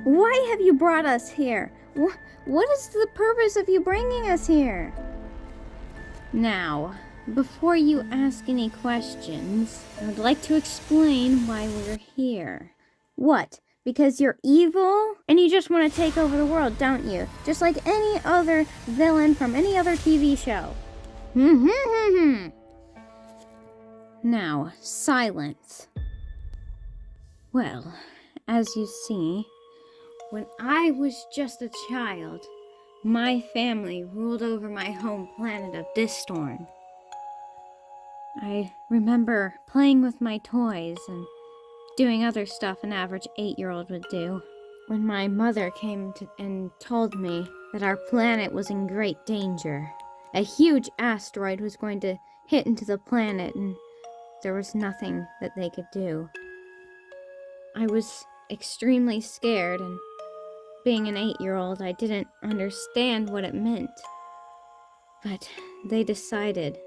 Why have you brought us here? What is the purpose of you bringing us here? Now, before you ask any questions, I would like to explain why we're here. What? Because you're evil? And you just want to take over the world, don't you? Just like any other villain from any other TV show. Now, silence. Well, as you see, when I was just a child, my family ruled over my home planet of Distorn. I remember playing with my toys and doing other stuff an average 8-year-old would do, when my mother came and told me that our planet was in great danger. A huge asteroid was going to hit into the planet and there was nothing that they could do. I was extremely scared, and being an 8-year-old, I didn't understand what it meant. But they decided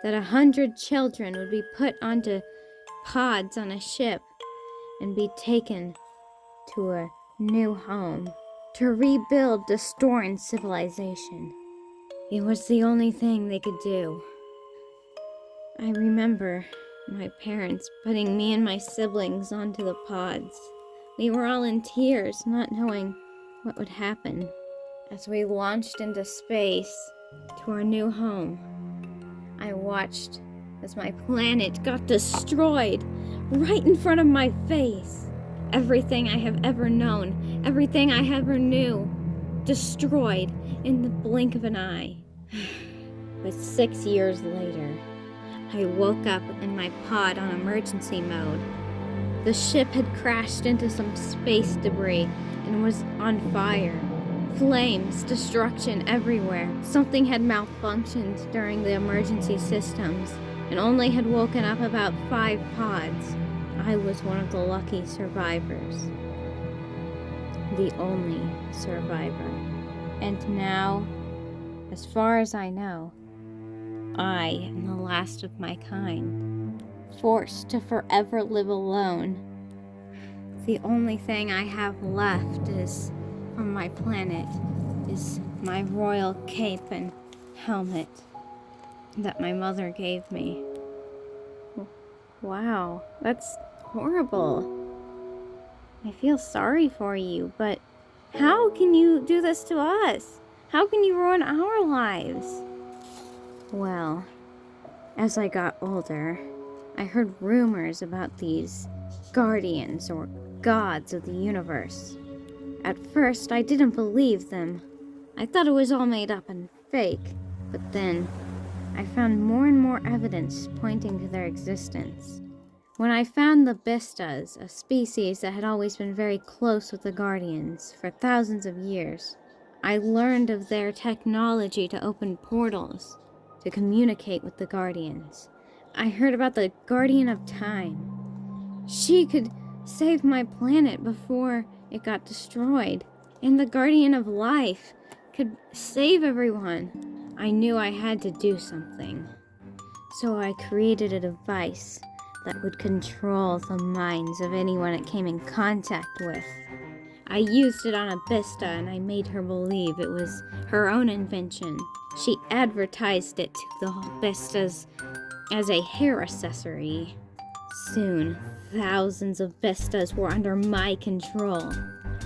that 100 children would be put onto pods on a ship and be taken to a new home to rebuild the Storin civilization. It was the only thing they could do. I remember my parents putting me and my siblings onto the pods. We were all in tears, not knowing what would happen as we launched into space to our new home. I watched as my planet got destroyed right in front of my face. Everything I have ever known, everything I ever knew, destroyed in the blink of an eye. But 6 years later, I woke up in my pod on emergency mode. The ship had crashed into some space debris and was on fire. Flames, destruction everywhere. Something had malfunctioned during the emergency systems and only had woken up about 5 pods. I was one of the lucky survivors. The only survivor. And now, as far as I know, I am the last of my kind, forced to forever live alone. The only thing I have left is, from my planet, is my royal cape and helmet that my mother gave me. Wow, that's horrible. I feel sorry for you, but how can you do this to us? How can you ruin our lives? Well, as I got older, I heard rumors about these guardians or gods of the universe. At first, I didn't believe them. I thought it was all made up and fake, but then I found more and more evidence pointing to their existence. When I found the Bistas, a species that had always been very close with the Guardians for thousands of years, I learned of their technology to open portals to communicate with the Guardians. I heard about the Guardian of Time. She could save my planet before it got destroyed, and the Guardian of Life could save everyone. I knew I had to do something, so I created a device that would control the minds of anyone it came in contact with. I used it on a Bista and I made her believe it was her own invention. She advertised it to the Bistas as a hair accessory. Soon, thousands of Bistas were under my control.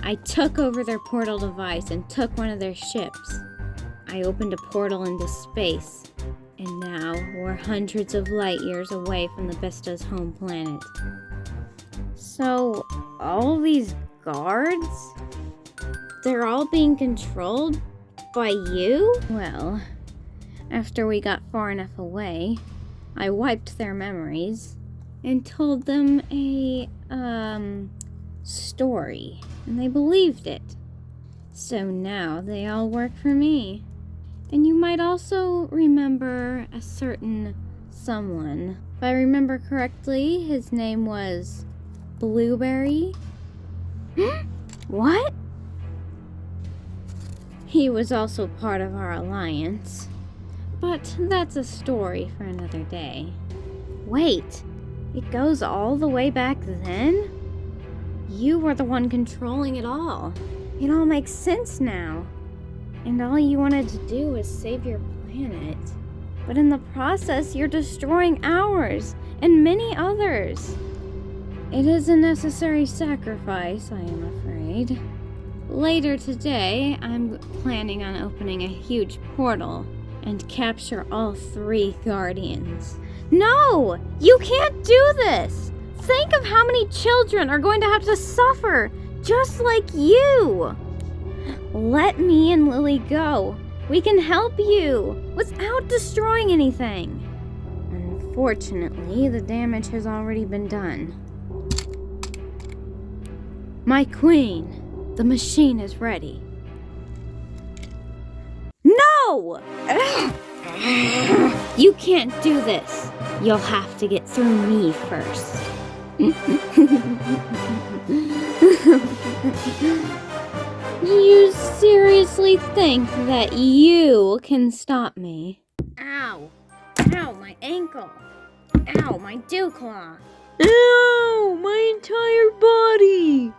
I took over their portal device and took one of their ships. I opened a portal into space, and now we're hundreds of light years away from the Bista's home planet. So, all these guards? They're all being controlled by you? Well, after we got far enough away, I wiped their memories and told them a, story, and they believed it. So now they all work for me. And you might also remember a certain someone. If I remember correctly, his name was Blueberry. What? He was also part of our alliance. But that's a story for another day. Wait, it goes all the way back then? You were the one controlling it all. It all makes sense now. And all you wanted to do was save your planet. But in the process, you're destroying ours and many others. It is a necessary sacrifice, I am afraid. Later today, I'm planning on opening a huge portal and capture all 3 guardians. No! You can't do this! Think of how many children are going to have to suffer, just like you! Let me and Lily go. We can help you without destroying anything. Unfortunately, the damage has already been done. My queen, the machine is ready. No! You can't do this. You'll have to get through me first. You seriously think that you can stop me? Ow! Ow, my ankle! Ow, my dew claw! Ow! My entire body!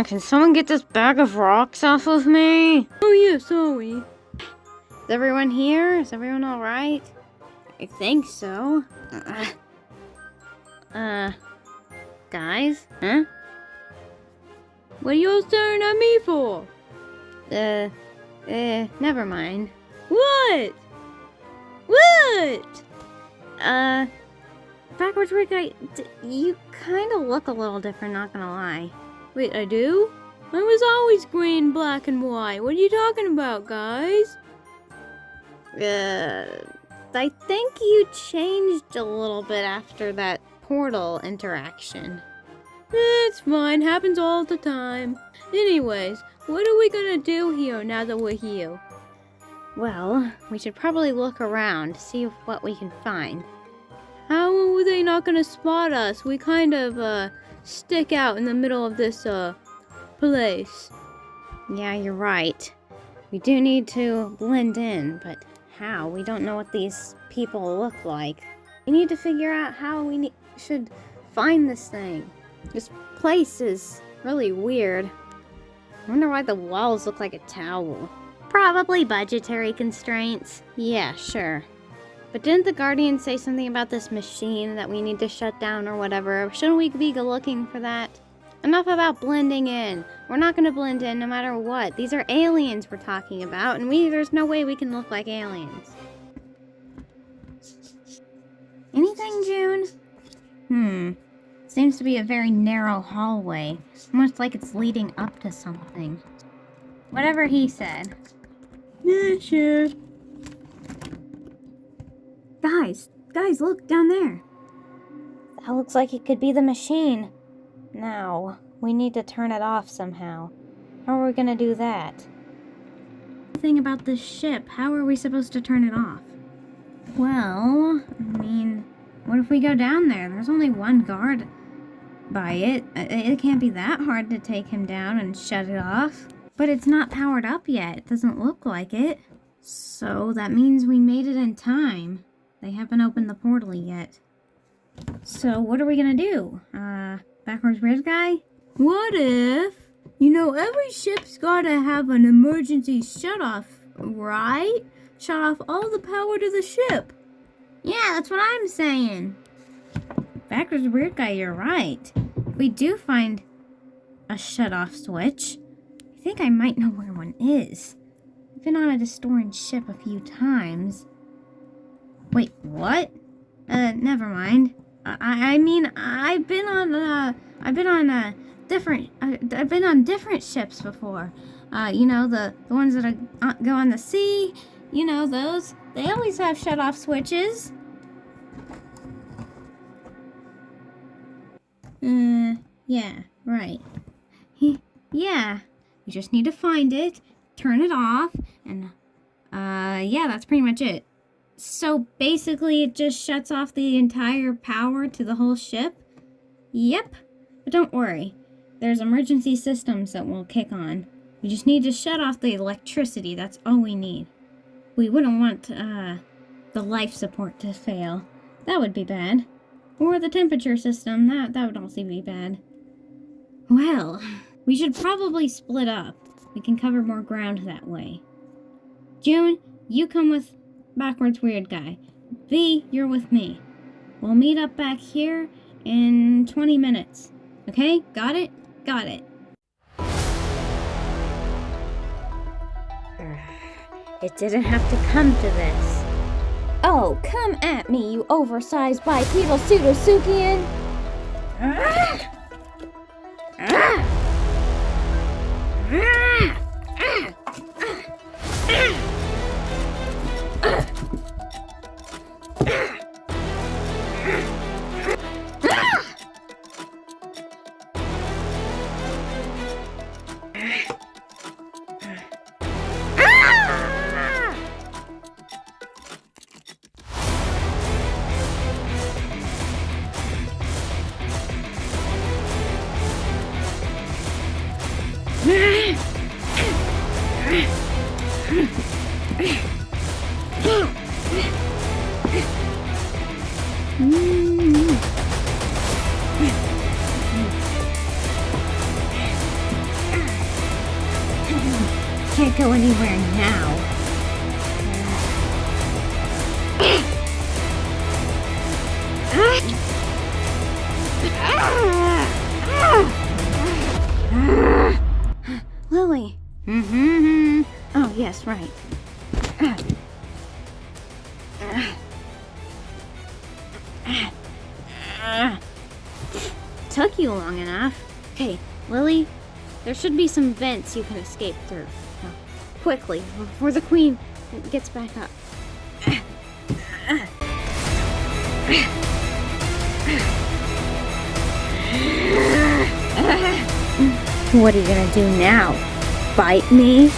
Can someone get this bag of rocks off of me? Oh yeah, sorry. Is everyone here? Is everyone alright? I think so. Guys? Huh? What are y'all staring at me for? Never mind. What? What? Backwards Rick, you kind of look a little different, not gonna lie. Wait, I do? I was always green, black, and white. What are you talking about, guys? I think you changed a little bit after that portal interaction. It's fine, happens all the time. Anyways, what are we gonna do here now that we're here? Well, we should probably look around, see what we can find. How are they not gonna spot us? We kind of, stick out in the middle of this, place. Yeah, you're right. We do need to blend in, but how? We don't know what these people look like. We need to figure out how we should find this thing. This place is really weird. I wonder why the walls look like a towel. Probably budgetary constraints. Yeah, sure. But didn't the Guardian say something about this machine that we need to shut down or whatever? Shouldn't we be looking for that? Enough about blending in. We're not going to blend in no matter what. These are aliens we're talking about, and there's no way we can look like aliens. Anything, June? Seems to be a very narrow hallway. Almost like it's leading up to something. Whatever he said. Yeah, sure. Guys, look, down there. That looks like it could be the machine. Now, we need to turn it off somehow. How are we gonna do that? The thing about this ship, how are we supposed to turn it off? Well, what if we go down there? There's only one guard by it. It can't be that hard to take him down and shut it off. But it's not powered up yet. It doesn't look like it. So that means we made it in time. They haven't opened the portal yet. So what are we gonna do? Backwards bridge guy? What if, every ship's gotta have an emergency shut-off, right? Shut off all the power to the ship. Yeah, that's what I'm saying. Backwards weird guy, you're right. If we do find a shut-off switch, I think I might know where one is. I've been on a Distorian ship a few times. Wait, what? Never mind. I've been on different ships before. The ones that go on the sea. Those. They always have shut-off switches. Yeah, right. Yeah, we just need to find it, turn it off, and, yeah, that's pretty much it. So basically it just shuts off the entire power to the whole ship? Yep. But don't worry. There's emergency systems that will kick on. We just need to shut off the electricity. That's all we need. We wouldn't want, the life support to fail. That would be bad. Or the temperature system. That would also be bad. Well, we should probably split up. We can cover more ground that way. June, you come with Backwards Weird Guy. V, you're with me. We'll meet up back here in 20 minutes. Okay? Got it? Got it. It didn't have to come to this. Oh, come at me, you oversized bipedal pseudosuchian! Can't go anywhere now. Lily. Oh, yes, right. Took you long enough. Okay, Lily, there should be some vents you can escape through. Now, quickly, before the queen gets back up. What are you gonna do now? Bite me?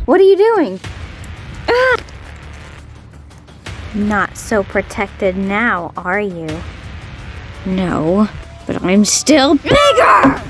What are you doing? Not so protected now, are you? No, but I'm still bigger!